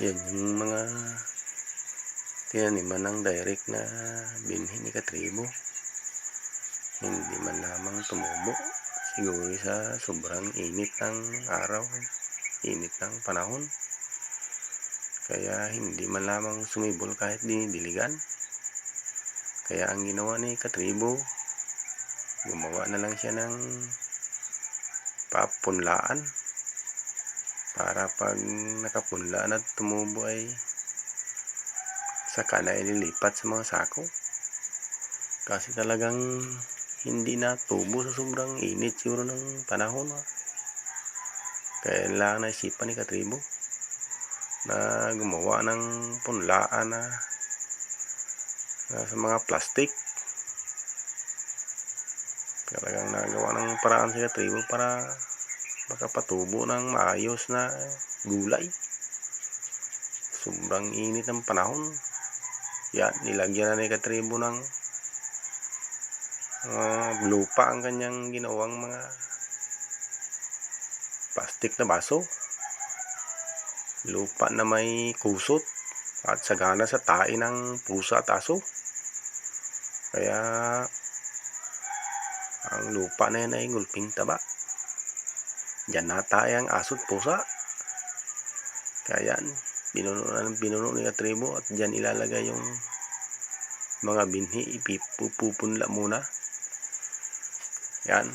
Yan yung mga tinaniman ng direct na binhi ni Katribo. Hindi man lamang tumubo. Siguro sa sobrang init ng araw, init ng panahon. Kaya hindi man lamang sumibol kahit dinidiligan. Kaya ang ginawa ni Katribo, gumawa na lang siya ng papunlaan para pag nakapunlaan at tumubo ay saka na ililipat sa mga sako. Kasi talagang hindi natubo sa sobrang init siguro ng panahon. Kaya lang naisipan ni Katribo na gumawa ng punlaan na sa mga plastic. Talagang nagawa ng paraan si Katribo para makapatubo ng maayos na gulay. Sobrang init ng panahon. Yan, nilagyan na ni Katribo ng lupa ang kanyang ginawang mga plastic na baso. Lupa na may kusot at sagana sa tae ng pusa at aso. Kaya ang lupa na yan ay gulping taba. Diyan natay ang aso at pusa. Kaya yan, pinuno ni Katribo at diyan ilalagay yung mga binhi. Ipupunla muna. Yan,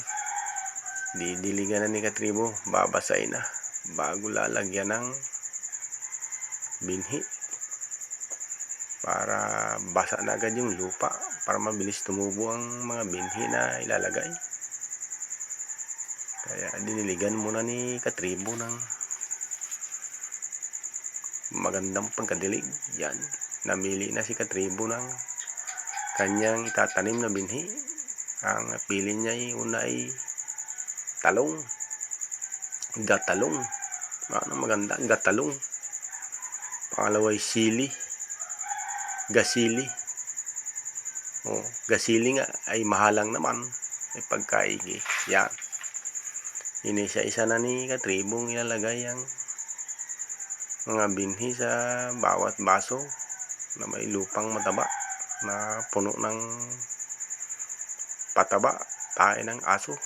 didiligan na ni Katribo, babasay na bago lalagyan ng binhi para basa na agad yung lupa para mabilis tumubo ang mga binhi na ilalagay. Kaya diniligan muna ni Katribo ng magandang pagkadilig. Yan, namili na si Katribo ng kanyang itatanim na binhi. Ang pili niya ay una ay talong, gatalong. Maganda, gatalong. Pangalawa ay sili, gasili. Gasili nga ay mahalang naman ay pagkaigi. Yan, inisa-isa na ni Katribong ilalagay ang mga binhi sa bawat baso na may lupang mataba na puno ng pataba, tae ng aso.